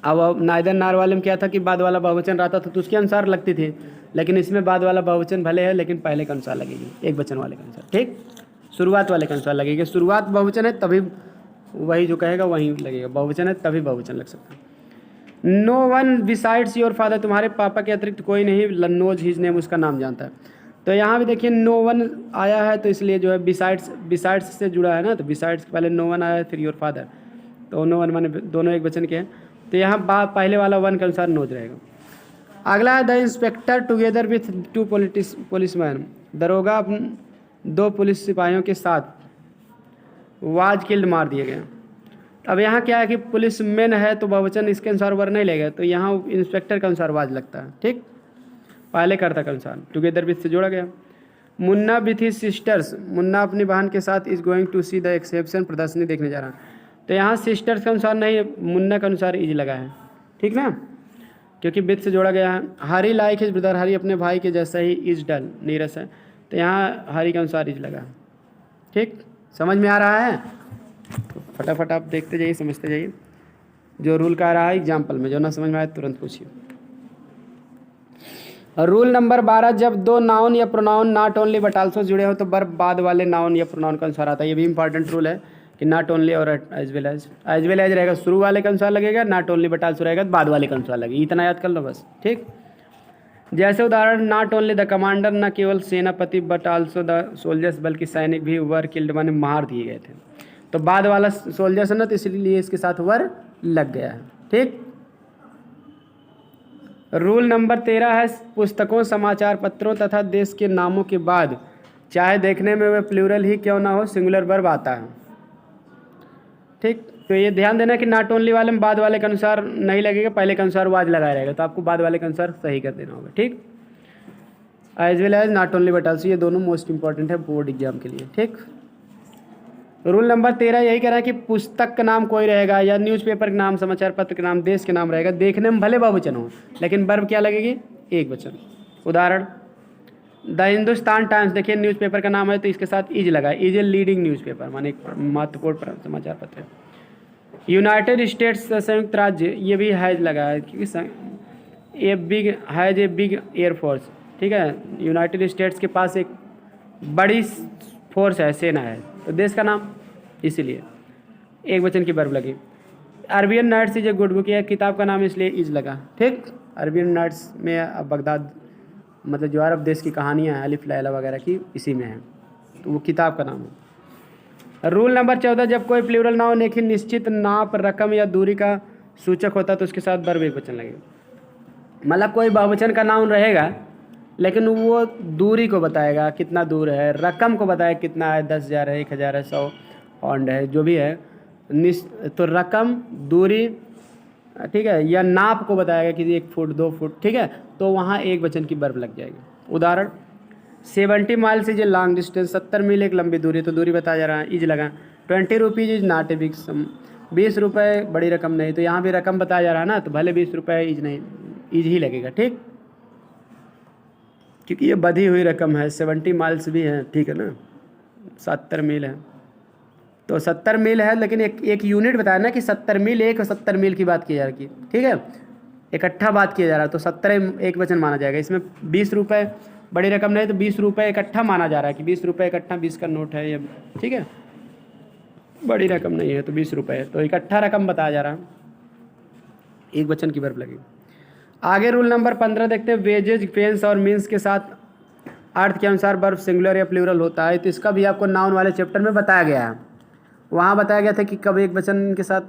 अब नाइदर नार वाले में क्या था कि बाद वाला बहुवचन रहता था तो उसके अनुसार लगती थी, लेकिन इसमें बाद वाला बहुवचन भले है लेकिन पहले के अनुसार लगेगी, एक वचन वाले के अनुसार, ठीक। शुरुआत वाले के अनुसार लगेगी, शुरुआत बहुवचन है तभी वही जो कहेगा वहीं लगेगा, बहुवचन है तभी बहुवचन लग सकता है। No one besides your father, तुम्हारे पापा के अतिरिक्त कोई नहीं नोज हिज नेम, उसका नाम जानता है। तो यहाँ भी देखिए नो वन आया है, तो इसलिए जो है बिसाइड्स से जुड़ा है ना, तो बिसाइड्स के पहले नो वन आया है, फिर योर फादर, तो नो वन माने दोनों एक वचन के हैं, तो यहाँ पहले वाला वन के अनुसार नोज रहेगा। अगला है the inspector together with to policeman, दरोगा दो पुलिस सिपाहियों के साथ वाज किल्ड मार दिए गए। अब यहाँ क्या है कि पुलिस मैन है तो बहुवचन इसके अनुसार वर्ब नहीं लेगा, तो यहाँ इंस्पेक्टर के अनुसार वाज लगता है, ठीक, पहले कर्ता के अनुसार, टुगेदर विथ से जोड़ा गया। Munna with his sisters, Munna अपनी बहन के साथ is going to see the exception, प्रदर्शनी देखने जा रहा है। तो यहाँ सिस्टर्स के अनुसार नहीं, मुन्ना के अनुसार इज लगा है, ठीक ना, क्योंकि विथ से जोड़ा गया है। हरी लाइक हिज ब्रदर, हरी अपने भाई के जैसा ही इज डल, नीरस है, तो यहाँ हरी के अनुसार इज लगा। ठीक, समझ में आ रहा है? तो फटाफट आप देखते जाइए, समझते जाइए, जो रूल का आ रहा है एग्जाम्पल में, जो ना समझ में आए तुरंत पूछिए। रूल नंबर 12, जब दो नाउन या pronoun not only but also जुड़े हो तो वर्ब बाद वाले नाउन या प्रोनाउन के अनुसार आता है। ये भी इंपॉर्टेंट रूल है कि नॉट ओनली और एज वेल एज रहेगा शुरू वाले के अनुसार लगेगा, नॉट ओनली बट आल्सो रहेगा बाद वाले के अनुसार लगेगा। इतना याद कर लो बस। ठीक, जैसे उदाहरण, नॉट ओनली द कमांडर, न केवल सेनापति बट आल्सो द सोल्जर्स, बल्कि सैनिक भी वर किल्ड माने मार दिए गए थे। तो बाद वाला सोल्जर्स है ना, तो इसलिए इसके साथ वर लग गया है। ठीक, रूल नंबर 13 है, पुस्तकों, समाचार पत्रों तथा देश के नामों के बाद चाहे देखने में वे प्लूरल ही क्यों ना हो, सिंगुलर वर्ब आता है। ठीक, तो ये ध्यान देना कि नॉट ओनली वाले में बाद वाले के अनुसार नहीं लगेगा, पहले के अनुसार वाज लगाया रहेगा, तो आपको बाद वाले के अनुसार सही कर देना होगा। ठीक, as well as, not only but also, ये दोनों मोस्ट इंपॉर्टेंट है बोर्ड एग्जाम के लिए। ठीक, रूल नंबर 13 यही कह रहा है कि पुस्तक का नाम कोई रहेगा या न्यूज़पेपर का नाम, समाचार पत्र का नाम, देश के नाम रहेगा, देखने में भले बहुवचन हो लेकिन वर्ब क्या लगेगी, एक वचन। उदाहरण, द हिंदुस्तान टाइम्स, देखिए न्यूज़पेपर का नाम है तो इसके साथ इज लगा, इज ए लीडिंग न्यूज़पेपर माने एक महत्वपूर्ण समाचार पत्र। यूनाइटेड स्टेट्स, संयुक्त राज्य, ये भी हैज लगा है क्योंकि a big has a big air force. ठीक है, यूनाइटेड स्टेट्स के पास एक बड़ी फोर्स है, सेना है, तो देश का नाम, इसीलिए एक वचन की वर्ब लगी। Arabian nights is a good book, यह किताब का नाम इसलिए इज लगा। ठीक, अरबियन नाइट्स में बगदाद मतलब जो अरब देश की कहानियाँ हैं अलिफ लैला वगैरह की, इसी में है, तो वो किताब का नाम है। रूल नंबर 14, जब कोई प्लूरल नाउन एक ही निश्चित नाप, रकम या दूरी का सूचक होता है तो उसके साथ वर्ब एक वचन लगेगा। मतलब कोई बहुवचन का नाउन रहेगा लेकिन वो दूरी को बताएगा, कितना दूर है, रकम को बताएगा कितना है, 10,000 है, 1,000 है, 100 पाउंड है, जो भी है, तो रकम, दूरी, ठीक है, या नाप को बताएगा कि 1 फुट 2 फुट। ठीक है, तो वहाँ एक वचन की वर्ब लग जाएगी। उदाहरण, 70 miles is a long distance, 70 मील एक लंबी दूरी, तो दूरी बताया जा रहा है, इज लगा। 20 rupees is not a big sum, 20 रुपये बड़ी रकम नहीं, तो यहाँ भी रकम बताया जा रहा है ना, तो भले 20 रुपये इज नहीं, इज ही लगेगा। ठीक, क्योंकि ये बधी हुई रकम है, 70 माइल्स भी है, ठीक है ना, 70 मील है, तो 70 मील है, लेकिन एक यूनिट बताया ना कि 70 मील, एक 70 मील की बात की जा रही है। ठीक है, इकट्ठा बात किया जा रहा है, तो 70 एक वचन माना जाएगा। इसमें 20 रुपये बड़ी रकम नहीं, तो 20 रुपये इकट्ठा माना जा रहा है कि 20 रुपये इकट्ठा, 20 का नोट है ये, ठीक है, बड़ी रकम नहीं है तो 20 रुपये, तो इकट्ठा रकम बताया जा रहा है, एक वचन की वर्ब लगेगी। आगे रूल नंबर 15 देखते हैं, वेजेज, पेंस और मीन्स के साथ अर्थ के अनुसार वर्ब सिंगुलर या प्लूरल होता है, तो इसका भी आपको नाउन वाले चैप्टर में बताया गया है। वहाँ बताया गया था कि कब एक वचन के साथ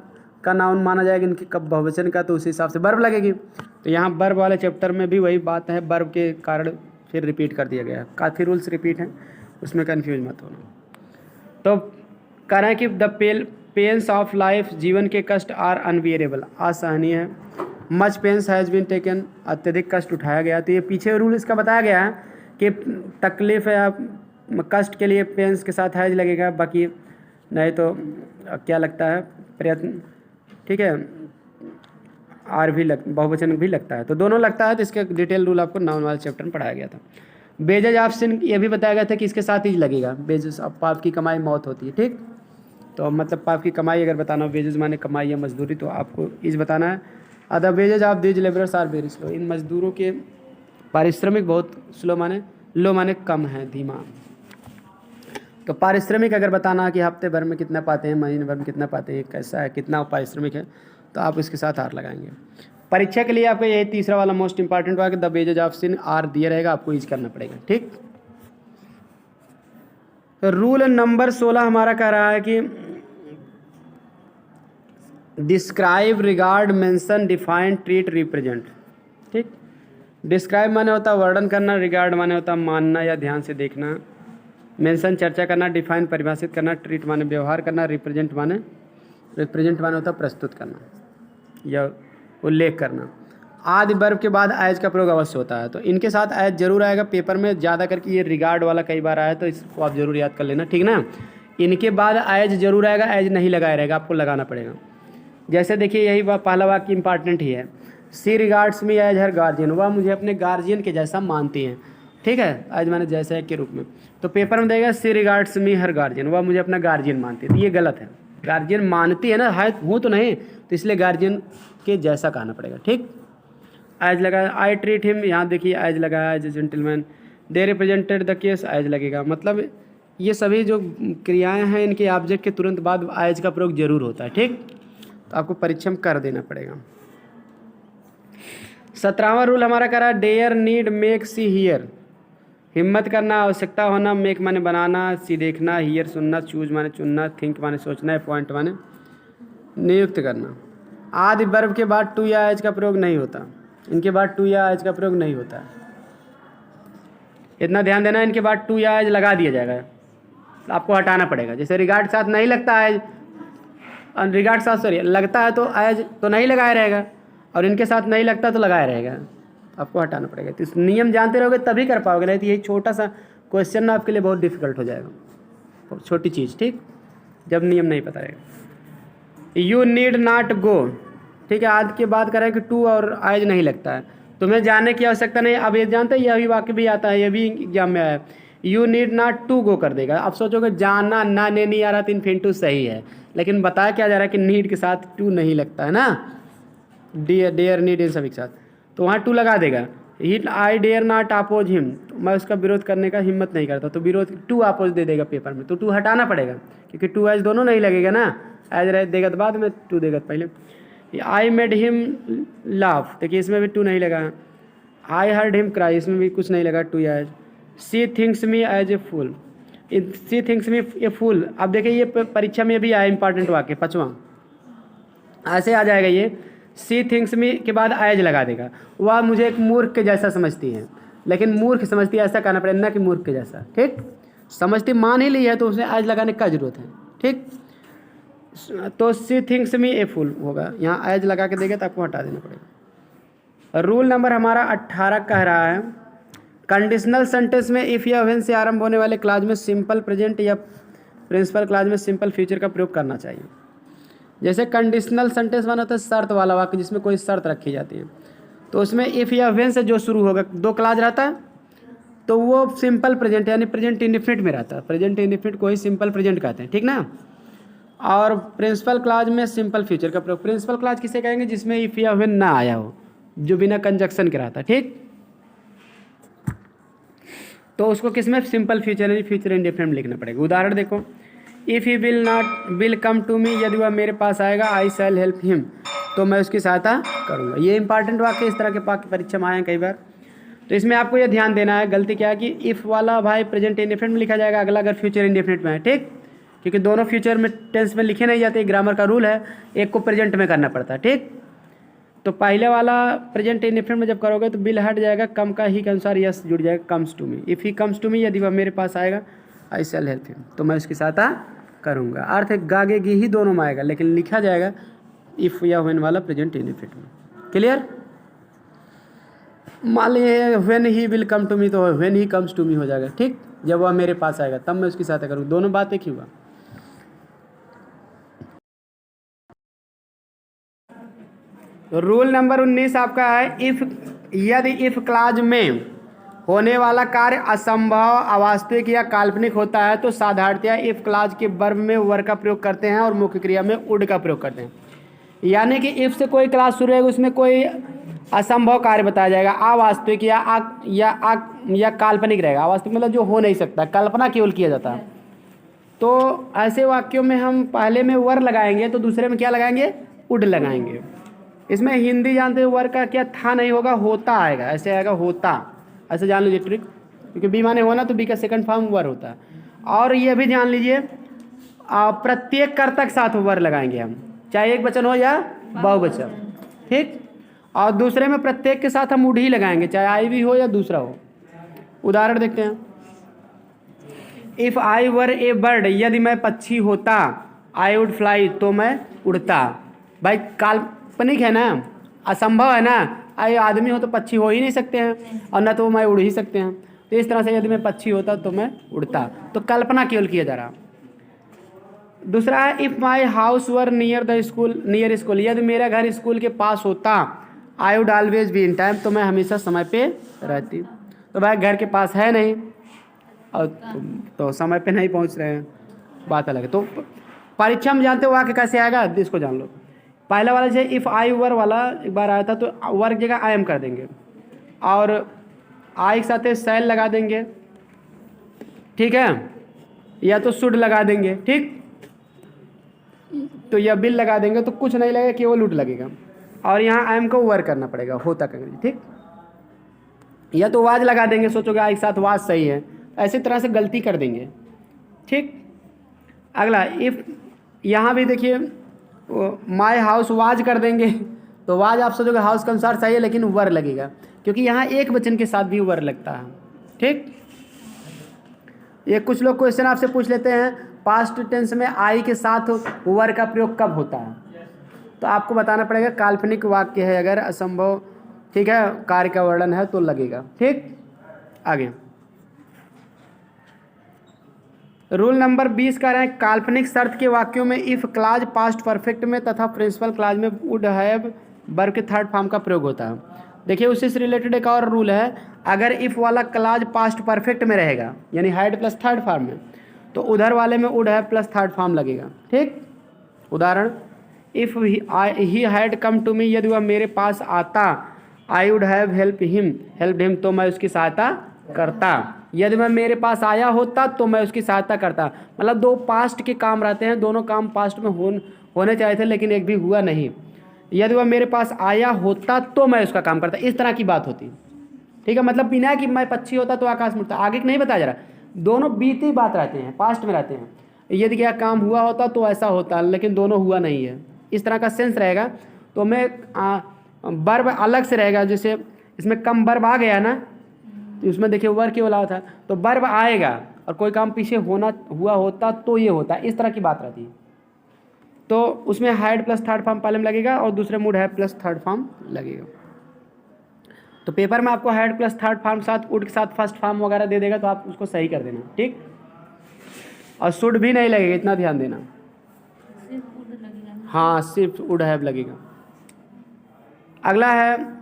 का नाउन माना जाएगा, इनके कब बहुवचन का, तो उसी हिसाब से वर्ब लगेगी। तो यहाँ वर्ब वाले चैप्टर में भी वही बात है, वर्ब के कारण फिर रिपीट कर दिया गया है, काफ़ी रूल्स रिपीट हैं, उसमें कन्फ्यूज मत होना। तो कह रहे हैं कि द पेन्स ऑफ लाइफ, जीवन के कष्ट, आर अनबियरेबल, असहनीय है। Much pains has been taken, अत्यधिक कष्ट उठाया गया। तो ये पीछे रूल इसका बताया गया है कि तकलीफ या कष्ट के लिए पेंस के साथ हैज लगेगा, बाकी नहीं तो क्या लगता है, प्रयत्न, ठीक है, आर भी बहुवचन भी लगता है, तो दोनों लगता है। तो इसके डिटेल रूल आपको नाउन वाले चैप्टर में पढ़ाया गया था। बेजेज ऑफ सिन, ये भी बताया गया था कि इसके साथ ही लगेगा, बेजेज ऑफ, पाप की कमाई मौत होती है। ठीक, तो मतलब पाप की कमाई अगर बताना हो, वेजेज माने कमाई या मजदूरी, तो आपको इस बताना है। Other wages of these labourers are very slow, इन मजदूरों के पारिश्रमिक बहुत स्लो माने, लो माने कम है, धीमा। तो पारिश्रमिक अगर बताना है कि हफ्ते भर में कितना पाते हैं, महीने भर में कितना पाते हैं, कैसा है, कितना पारिश्रमिक है, तो आप इसके साथ आर लगाएंगे। परीक्षा के लिए आपको यही तीसरा वाला मोस्ट इंपॉर्टेंट हुआ कि the wages of sin are दिया रहेगा, आपको यूज करना पड़ेगा। ठीक, तो रूल नंबर 16 हमारा कह रहा है कि describe, regard, mention, define, treat, represent. ठीक, डिस्क्राइब माने होता है वर्णन करना, रिगार्ड माने होता है मानना या ध्यान से देखना, मेंशन चर्चा करना, डिफाइन परिभाषित करना, ट्रीट माने व्यवहार करना, रिप्रेजेंट माने होता है प्रस्तुत करना या उल्लेख करना। आदि वर्ब के बाद एज का प्रयोग अवश्य होता है, तो इनके साथ एज जरूर आएगा पेपर में। ज़्यादा करके ये रिगार्ड वाला कई बार आया, तो इसको आप जरूर याद कर लेना, ठीक ना। इनके बाद एज जरूर आएगा, एज नहीं लगाया रहेगा, आपको लगाना पड़ेगा। जैसे देखिए यही पहला वाक्य इंपॉर्टेंट ही है, सी रिगार्ड्स मी एज हर गार्जियन, वह मुझे अपने गार्जियन के जैसा मानती हैं, ठीक है, एज माने जैसे है के रूप में। तो पेपर में देगा सी रिगार्ड्स मी हर गार्जियन, वह मुझे अपना गार्जियन मानती है, तो ये गलत है। गार्जियन मानती है ना, है हूँ तो नहीं, तो इसलिए गार्जियन के जैसा कहना पड़ेगा, ठीक। एज लगा, आई ट्रीट हिम, यहाँ देखिए एज लगा, as a gentleman, they represented the case, as लगेगा। मतलब ये सभी जो क्रियाएं हैं इनके ऑब्जेक्ट के तुरंत बाद एज का प्रयोग जरूर होता है, ठीक। तो आपको परीक्षण कर देना पड़ेगा। 17वां रूल हमारा करा, dare need make see hear, हिम्मत करना, आवश्यकता होना, मेक माने बनाना, सी देखना, हियर सुनना, चूज माने चुनना, थिंक माने सोचना, पॉइंट माने नियुक्त करना। आदि वर्ब के बाद टू या एज का प्रयोग नहीं होता, इनके बाद टू या एज का प्रयोग नहीं होता है, इतना ध्यान देना। इनके बाद टू या एज लगा दिया जाएगा, आपको हटाना पड़ेगा। जैसे रिगार्ड साथ नहीं लगता है, रिगार्ड साथ सॉरी लगता है तो एज तो नहीं लगाया रहेगा, और इनके साथ नहीं लगता तो लगाया रहेगा, आपको हटाना पड़ेगा। तो इस नियम जानते रहोगे तभी कर पाओगे, नहीं तो यही छोटा सा क्वेश्चन ना आपके लिए बहुत डिफिकल्ट हो जाएगा, छोटी चीज़, ठीक, जब नियम नहीं पता रहेगा। यू नीड नॉट गो, ठीक है, आज की बात करें कि टू और एज नहीं लगता है, तुम्हें जाने की आवश्यकता नहीं। अब ये जानते हैं, यह भी वाक्य भी आता है, ये भी एग्जाम में आया, you need not to go कर देगा। अब सोचोगे जाना ना ने नहीं आ रहा, तो इन्फिनिटिव सही है, लेकिन बताया क्या जा रहा है कि नीड के साथ टू नहीं लगता है ना, डेयर नीड इन सभी के साथ, तो वहाँ टू लगा देगा। He I dare not oppose him, तो मैं उसका विरोध करने का हिम्मत नहीं करता, तो विरोध टू अपोज दे देगा पेपर में, तो टू हटाना पड़ेगा, क्योंकि टू एज दोनों नहीं लगेगा ना, एज रह देगा तो बाद में, टू देगा तो पहले। आई मेड हिम लाफ, देखिए इसमें भी टू नहीं लगा। आई हर्ड हिम क्राई, इसमें भी कुछ नहीं लगा, टू या as. She thinks me as a fool, she thinks me a fool. अब देखिए ये परीक्षा में भी आया इंपॉर्टेंट वाक्य, 5वां ऐसे आ जाएगा ये, सी थिंक्स मी के बाद एज लगा देगा, वह मुझे एक मूर्ख के जैसा समझती है, लेकिन मूर्ख समझती है ऐसा कहना पड़ेगा, ना कि मूर्ख के जैसा, ठीक। समझती मान ही ली है तो उसे एज लगाने का जरूरत है, ठीक। तो सी थिंक्स मी ए फूल होगा, यहाँ एज लगा के देगा तो आपको हटा देना पड़ेगा। रूल नंबर हमारा 18 कह रहा है, कंडीशनल सेंटेंस में इफ़ या व्हेन से आरंभ होने वाले क्लास में सिंपल प्रेजेंट या प्रिंसिपल क्लास में सिंपल फ्यूचर का प्रयोग करना चाहिए। जैसे कंडीशनल सेंटेंस माना होता है शर्त वाला वाक्य, जिसमें कोई शर्त रखी जाती है, तो उसमें इफ़ या व्हेन से जो शुरू होगा, दो क्लास रहता है, तो वो सिंपल प्रेजेंट यानी प्रेजेंट इंडिफिनिट में रहता है, प्रेजेंट इंडिफिनिट को ही सिंपल प्रेजेंट कहते हैं, ठीक ना। और प्रिंसिपल क्लास में सिंपल फ्यूचर का प्रयोग, प्रिंसिपल क्लास किसे कहेंगे, जिसमें इफ़ या व्हेन ना आया हो, जो बिना कंजक्शन के रहता है, ठीक। तो उसको किसमें सिंपल फ्यूचर यानी फ्यूचर इंडिफिनिट लिखना पड़ेगा। उदाहरण देखो, if he will not will come to me, यदि वह मेरे पास आएगा, आई शैल हेल्प हिम, तो मैं उसकी सहायता करूँगा। ये इंपॉर्टेंट वाक्य इस तरह के वाक्य परीक्षा में आए हैं कई बार, तो इसमें आपको ये ध्यान देना है। गलती क्या है कि इफ़ वाला भाई प्रेजेंट इंडिफिनिट में लिखा जाएगा, अगला अगर फ्यूचर इंडिफिनिट में है, ठीक, क्योंकि दोनों फ्यूचर में टेंस में लिखे नहीं जाते, ग्रामर का रूल है, एक को प्रेजेंट में करना पड़ता है, ठीक। तो पहले वाला प्रेजेंट इंडिफिनिट में जब करोगे तो बिल हट जाएगा, कम का ही के अनुसार यस जुड़ जाएगा, comes to me. If he comes to me, यदि वह मेरे पास आएगा, आई शैल हेल्प हिम, तो मैं उसकी सहायता करूँगा। अर्थ गागेगी ही दोनों में आएगा, लेकिन लिखा जाएगा इफ़ या व्हेन वाला प्रेजेंट इंडिफिनिट में। क्लियर। मान लीजिए when he will come to me, तो when he comes to me हो जाएगा, ठीक। जब वह मेरे पास आएगा तब मैं उसकी सहायता करूँगा, दोनों बात एक ही हुआ। रूल नंबर 19 आपका है, इफ़ यदि इफ़ क्लाज में होने वाला कार्य असंभव, अवास्तविक या काल्पनिक होता है तो साधारणतया इफ़ क्लाज के वर्ब में वर का प्रयोग करते हैं और मुख्य क्रिया में उड का प्रयोग करते हैं। यानी कि इफ़ से कोई क्लास शुरू है, उसमें कोई असंभव कार्य बताया जाएगा, अवास्तविक या काल्पनिक रहेगा। अवास्तविक मतलब जो हो नहीं सकता, कल्पना केवल किया जाता है। तो ऐसे वाक्यों में हम पहले में वर लगाएंगे तो दूसरे में क्या लगाएंगे, उड लगाएंगे। इसमें हिंदी जानते हो वर का क्या था नहीं होगा, होता आएगा, ऐसे आएगा होता, ऐसे जान लीजिए ट्रिक, क्योंकि बी माने होना तो बी का सेकंड फॉर्म वर होता है। और ये भी जान लीजिए प्रत्येक कर्ता के साथ वर लगाएंगे हम, चाहे एक वचन हो या बहुवचन, ठीक। और दूसरे में प्रत्येक के साथ हम उड ही लगाएंगे, चाहे आई भी हो या दूसरा हो। उदाहरण देखते हैं, if I were A bird, यदि मैं पक्षी होता, आई वुड फ्लाई, तो मैं उड़ता। भाई काल्पनिक है ना, असंभव है ना, आए आदमी हो तो पक्षी हो ही नहीं सकते हैं, और न तो मैं उड़ ही सकते हैं। तो इस तरह से यदि मैं पक्षी होता तो मैं उड़ता। तो कल्पना केवल किया जा रहा। दूसरा है if my house were near the school, near school, यदि मेरा घर स्कूल के पास होता, I would always be in time, तो मैं हमेशा समय पे रहती। तो भाई घर के पास है नहीं और तो समय पे नहीं पहुंच रहे हैं, बात अलग है। तो परीक्षा में जानते हो वाक्य कैसे आएगा, इसको जान लो। पहला वाला जैसे इफ़ आई वर वाला एक बार आया था, तो वर की जगह आई एम कर देंगे और आई के साथ सेल लगा देंगे, ठीक है, या तो शुड लगा देंगे, ठीक, तो या बिल लगा देंगे तो कुछ नहीं लगेगा, केवल वुड लगेगा। और यहाँ आई एम को वर करना पड़ेगा, होता करेंगे, ठीक, या तो वाज लगा देंगे, सोचोगे आई के साथ वाज सही है, ऐसी तरह से गलती कर देंगे, ठीक। अगला इफ़, यहाँ भी देखिए माई हाउस वाज कर देंगे, तो वाज आप सोचोगे हाउस के अनुसार सही है, लेकिन वर लगेगा क्योंकि यहाँ एक वचन के साथ भी वर लगता है, ठीक। ये कुछ लोग क्वेश्चन आपसे पूछ लेते हैं पास्ट टेंस में आई के साथ वर का प्रयोग कब होता है, तो आपको बताना पड़ेगा काल्पनिक वाक्य है अगर, असंभव, ठीक है, कार्य का वर्णन है तो लगेगा, ठीक। आगे रूल नंबर 20 का है काल्पनिक शर्त के वाक्यों में इफ क्लाज पास्ट परफेक्ट में तथा प्रिंसिपल क्लाज में वुड हैव वर्ब के थर्ड फॉर्म का प्रयोग होता है। देखिए उससे रिलेटेड एक और रूल है, अगर इफ वाला क्लाज पास्ट परफेक्ट में रहेगा यानी हैड प्लस थर्ड फॉर्म में, तो उधर वाले में would have plus third form लगेगा, ठीक। उदाहरण if he had come to me, यदि वह मेरे पास आता, I would have helped him, तो मैं उसकी सहायता करता। यदि मैं मेरे पास आया होता तो मैं उसकी सहायता करता। मतलब दो पास्ट के काम रहते हैं, दोनों काम पास्ट में होने चाहिए थे लेकिन एक भी हुआ नहीं। यदि वह मेरे पास आया होता तो मैं उसका काम करता, इस तरह की बात होती, ठीक है। मतलब बिना कि मैं पक्षी होता तो आकाश में उड़ता, आगे नहीं बताया जा रहा, दोनों बीती बात रहते हैं, पास्ट में रहते हैं। यदि क्या काम हुआ होता तो ऐसा होता, लेकिन दोनों हुआ नहीं है, इस तरह का सेंस रहेगा। तो मैं वर्ब अलग से रहेगा, जैसे इसमें कम वर्ब आ गया ना, तो उसमें देखिए वर्ब केवल आता है, तो वर्ब आएगा और कोई काम पीछे हुआ होता तो ये होता, इस तरह की बात रहती है। तो उसमें हैड प्लस थर्ड फॉर्म पहले में लगेगा और दूसरे mood have plus third form लगेगा। तो पेपर में आपको हैड प्लस थर्ड फॉर्म साथ वुड के साथ फर्स्ट फॉर्म वगैरह दे देगा, तो आप उसको सही कर देना, ठीक। और शुड भी नहीं लगेगा, इतना ध्यान देना, हाँ सिर्फ वुड हैव लगेगा। अगला है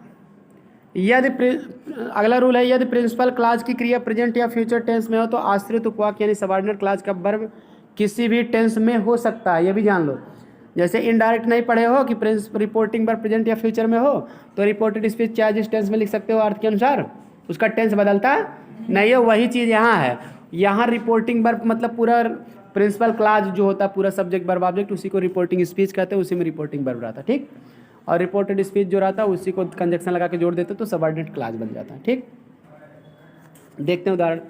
अगला रूल है यदि प्रिंसिपल क्लास की क्रिया प्रेजेंट या फ्यूचर टेंस में हो तो आश्रित उपवाक्य यानी सबऑर्डिनेट क्लास का वर्ब किसी भी टेंस में हो सकता है, ये भी जान लो। जैसे इनडायरेक्ट नहीं पढ़े हो कि रिपोर्टिंग वर्ब प्रेजेंट या फ्यूचर में हो तो रिपोर्टेड स्पीच चाहे जिस टेंस में लिख सकते हो अर्थ के अनुसार, उसका टेंस बदलता नहीं है। वही चीज़ यहाँ है, यहाँ रिपोर्टिंग वर्ब मतलब पूरा प्रिंसिपल क्लास जो होता है पूरा सब्जेक्ट वर्ब ऑब्जेक्ट, उसी को रिपोर्टिंग स्पीच कहते हैं, उसी में रिपोर्टिंग वर्ब रहता है, ठीक। और रिपोर्टेड स्पीच जो रहता है उसी को कंजक्शन लगा के जोड़ देते तो सबऑर्डिनेट क्लास बन जाता है, ठीक। देखते हैं उदाहरण,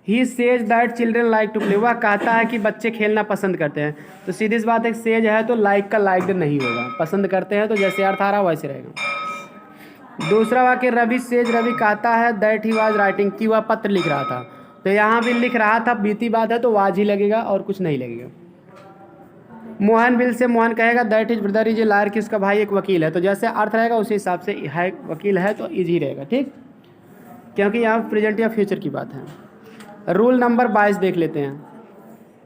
he says that children like to play, वह कहता है कि बच्चे खेलना पसंद करते हैं। तो सीधी सी बात है, सेज है तो लाइक का लाइक नहीं होगा, पसंद करते हैं तो जैसे अर्थ आ रहा वैसे रहेगा। दूसरा वाक्य रवि सेज, रवि कहता है दैट ही वाज राइटिंग, कि वह पत्र लिख रहा था। तो यहाँ भी लिख रहा था बीती बात है तो वाज ही लगेगा और कुछ नहीं लगेगा। मोहन बिल से, मोहन कहेगा that is brother is a lawyer, कि उसका भाई एक वकील है। तो जैसे अर्थ रहेगा उसी हिसाब से है, वकील है तो इज ही रहेगा, ठीक, क्योंकि यहाँ प्रेजेंट या फ्यूचर की बात है। रूल नंबर 22 देख लेते हैं,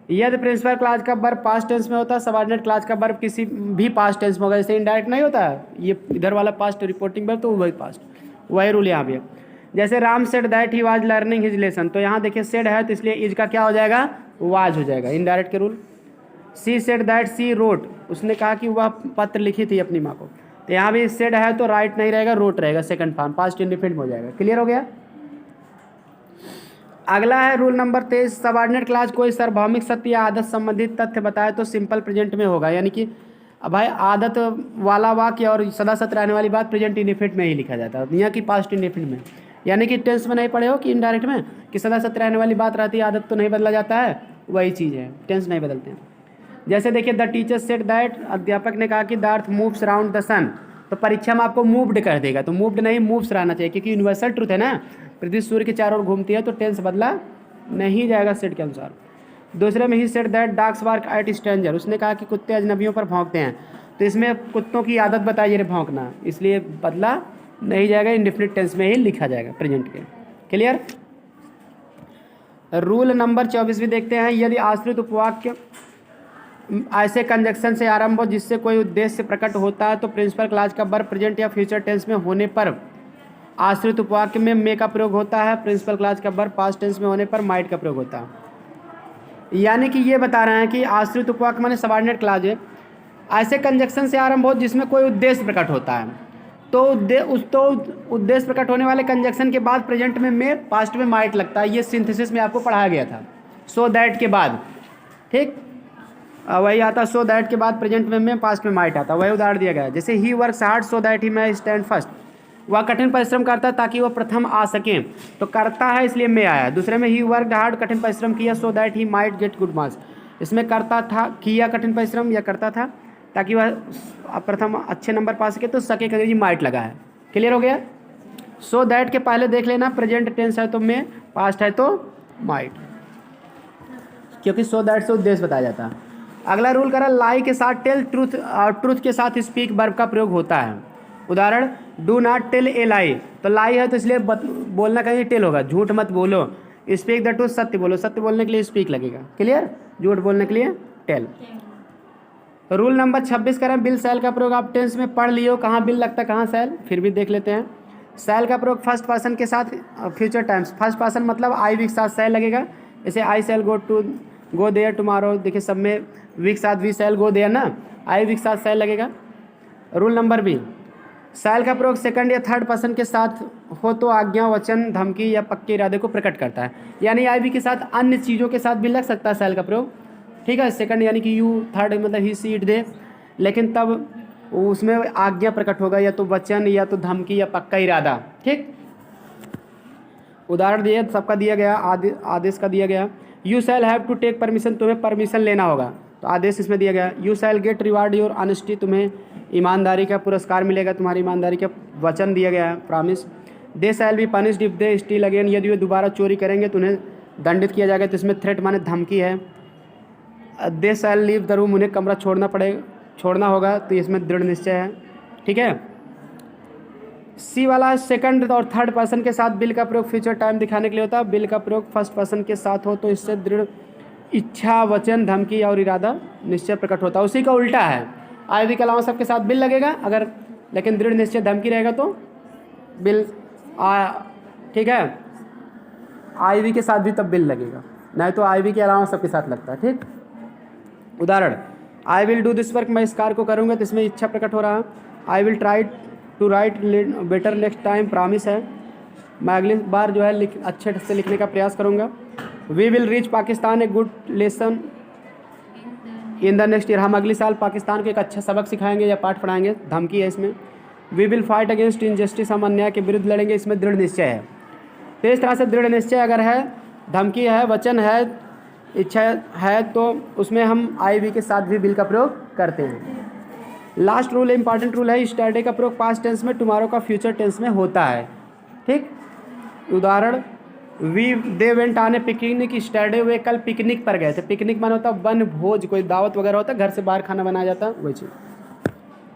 यदि प्रिंसिपल क्लास का वर्ब पास्ट टेंस में होता है, सबऑर्डिनेट क्लास का वर्ब किसी भी पास्ट टेंस में होगा। जैसे इनडायरेक्ट नहीं होता है ये इधर वाला पास्ट रिपोर्टिंग वर्ब, तो वही पास्ट, वही रूल यहाँ भी है। जैसे Ram said that he was learning his lesson, तो यहाँ देखिए सेड है तो इसलिए इज का क्या हो जाएगा, वाज हो जाएगा, इनडायरेक्ट के rule. She said that she wrote, उसने कहा कि वह पत्र लिखी थी अपनी माँ को। तो यहाँ भी सेड है तो राइट नहीं रहेगा, रोट रहेगा, सेकंड फॉर्म पास्ट इंडिफिनिट हो जाएगा। क्लियर हो गया। अगला है रूल नंबर 23, सबऑर्डिनेट क्लास कोई सार्वभौमिक सत्य या आदत संबंधित तथ्य बताए तो सिंपल प्रेजेंट में होगा। यानी कि अब भाई आदत वाला वाक्य और सदा सत्य रहने वाली बात प्रेजेंट इंडिफिनिट में ही लिखा जाता है, यहाँ की पास्ट इंडिफिनिट में। यानी कि टेंस में नहीं पढ़े हो कि इनडायरेक्ट में कि सदा सत्य रहने वाली बात रहती है, आदत तो नहीं बदला जाता है, वही चीज़ है, टेंस नहीं बदलते हैं। जैसे देखिए द टीचर सेड दैट, अध्यापक ने कहा कि the earth moves around the sun, तो परीक्षा में आपको मूव्ड कर देगा, तो मूव्ड नहीं मूव्स रहना चाहिए क्योंकि यूनिवर्सल ट्रूथ है ना, पृथ्वी सूर्य के चारों ओर घूमती है, तो टेंस बदला नहीं जाएगा सेट के अनुसार। दूसरे में he said that dogs bark at stranger, उसने कहा कि कुत्ते अजनबियों पर भौंकते हैं, तो इसमें कुत्तों की आदत बताई जा रही भौंकना, इसलिए बदला नहीं जाएगा, इंडेफिनिट टेंस में ही लिखा जाएगा प्रेजेंट के। क्लियर। रूल नंबर 24 भी देखते हैं। यदि आश्रित उपवाक्य ऐसे कंजक्शन से आरंभ हो जिससे कोई उद्देश्य प्रकट होता है तो प्रिंसिपल क्लॉज का वर्ब प्रेजेंट या फ्यूचर टेंस में होने पर आश्रित उपवाक्य में मे का प्रयोग होता है। प्रिंसिपल क्लॉज का वर्ब पास्ट टेंस में होने पर माइट का प्रयोग होता है। यानी कि ये बता रहे हैं कि आश्रित उपवाक्य माने सबऑर्डिनेट क्लॉज है, ऐसे कंजक्शन से आरंभ हो जिसमें कोई उद्देश्य प्रकट होता है तो उद्देश्य प्रकट होने वाले कंजक्शन के बाद प्रेजेंट में मे, पास्ट में माइट लगता है। ये सिंथेसिस में आपको पढ़ाया गया था। सो दैट के बाद, ठीक, वही आता। सो दैट के बाद प्रेजेंट में पास्ट में माइट आता, वही उदाहरण दिया गया है। जैसे he works hard so that he may stand first, वह कठिन परिश्रम करता है ताकि वह प्रथम आ सके, तो करता है इसलिए में आया। दूसरे में ही वर्क हार्ड, कठिन परिश्रम किया, so that he might get good marks, इसमें करता था, किया कठिन परिश्रम या करता था ताकि वह प्रथम अच्छे नंबर पा सके, तो सके का अंग्रेजी माइट लगा है। क्लियर हो गया। सो दैट के पहले देख लेना, प्रेजेंट टेंस है तो में, पास्ट है तो माइट, क्योंकि सो दैट से उद्देश्य बताया जाता है। अगला रूल करा, लाई के साथ टेल, ट्रूथ और ट्रूथ के साथ स्पीक वर्ब का प्रयोग होता है। उदाहरण, डू नॉट टेल ए लाई, तो लाई है तो इसलिए बोलना कहीं टेल होगा, झूठ मत बोलो। स्पीक द ट्रूथ, सत्य बोलो, सत्य बोलने के लिए स्पीक लगेगा। क्लियर। झूठ बोलने के लिए टेल। रूल नंबर 26 करें, बिल सेल का प्रयोग आप टेंस में पढ़ लियो, कहाँ बिल लगता है कहाँ सेल, फिर भी देख लेते हैं। सेल का प्रयोग फर्स्ट पर्सन के साथ फ्यूचर टाइम्स, फर्स्ट पर्सन मतलब आई वी के साथ सेल लगेगा। जैसे आई सेल गो देयर टुमारो, देखिए सब में वी के साथ वी सेल गो देयर ना, आई वी के साथ सेल लगेगा। रूल नंबर बी, सेल का प्रयोग सेकंड या थर्ड पर्सन के साथ हो तो आज्ञा, वचन, धमकी या पक्के इरादे को प्रकट करता है। यानी आई वी के साथ अन्य चीज़ों के साथ भी लग सकता है सेल का प्रयोग, ठीक है। सेकंड यानी कि यू, थर्ड मतलब ही सी इट दे, लेकिन तब उसमें आज्ञा प्रकट होगा, या तो वचन या तो धमकी या पक्का इरादा, ठीक। उदाहरण दिए, सबका दिया गया, आदेश का दिया गया। You shall have to take permission, तुम्हें परमिशन लेना होगा, तो आदेश इसमें दिया गया। You shall get reward your honesty, तुम्हें ईमानदारी का पुरस्कार मिलेगा, तुम्हारी ईमानदारी का वचन दिया गया है, promise. They shall be punished if they still again, यदि वे दोबारा चोरी करेंगे तो उन्हें दंडित किया जाएगा, तो इसमें थ्रेट माने धमकी है। दे शैल लीव द रूम, उन्हें कमरा छोड़ना होगा, तो इसमें दृढ़ निश्चय है, ठीक है। सी वाला सेकंड और थर्ड पर्सन के साथ बिल का प्रयोग फ्यूचर टाइम दिखाने के लिए होता है। बिल का प्रयोग फर्स्ट पर्सन के साथ हो तो इससे दृढ़ इच्छा, वचन, धमकी और इरादा निश्चय प्रकट होता है। उसी का उल्टा है, आई वी के अलावा सबके साथ बिल लगेगा अगर, लेकिन दृढ़ निश्चय धमकी रहेगा तो बिल ठीक है, आई वी के साथ भी तब बिल लगेगा, नहीं तो आई वी के अलावा सबके साथ लगता है, ठीक। उदाहरण, I will do this work, मैं इस कार्य को करूँगा, तो इसमें इच्छा प्रकट हो रहा है। I will try to write better next time, promise है, मैं अगली बार जो है अच्छे से लिखने का प्रयास करूँगा। We will reach Pakistan a good lesson in the next year, हम अगले साल पाकिस्तान को एक अच्छा सबक सिखाएंगे या पाठ पढ़ाएंगे, धमकी है इसमें। We will fight against injustice, हम अन्याय के विरुद्ध लड़ेंगे, इसमें दृढ़ निश्चय है। तो इस तरह से दृढ़ निश्चय अगर है, धमकी है, वचन है, इच्छा है, तो उसमें हम आई वी के साथ भी बिल का प्रयोग करते हैं। लास्ट रूल इंपॉर्टेंट रूल है, यस्टरडे का प्रयोग पास्ट टेंस में, टुमारो का फ्यूचर टेंस में होता है, ठीक। उदाहरण, they went on a picnic yesterday, वे कल पिकनिक पर गए थे। पिकनिक माना होता है वन भोज, कोई दावत वगैरह होता है, घर से बाहर खाना बनाया जाता है, वही चीज़।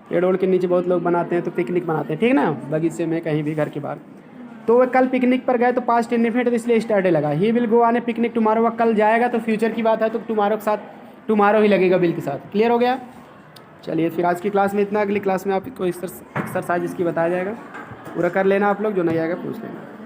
पेड़ ओड़ के नीचे बहुत लोग बनाते हैं तो पिकनिक मनाते हैं, ठीक ना, बगीचे में कहीं भी घर के बाहर। तो वह कल पिकनिक पर गए तो पास्ट इंडेफिनिट, इसलिए यस्टरडे लगा। He will go on a picnic tomorrow, वह कल जाएगा, तो फ्यूचर की बात है तो टुमारो के साथ टुमारो ही लगेगा बिल के साथ। क्लियर हो गया। चलिए फिर आज की क्लास में इतना, अगली क्लास में आपको एक्सरसाइज इसकी बताया जाएगा, पूरा कर लेना आप लोग, जो नहीं आएगा पूछ लेना।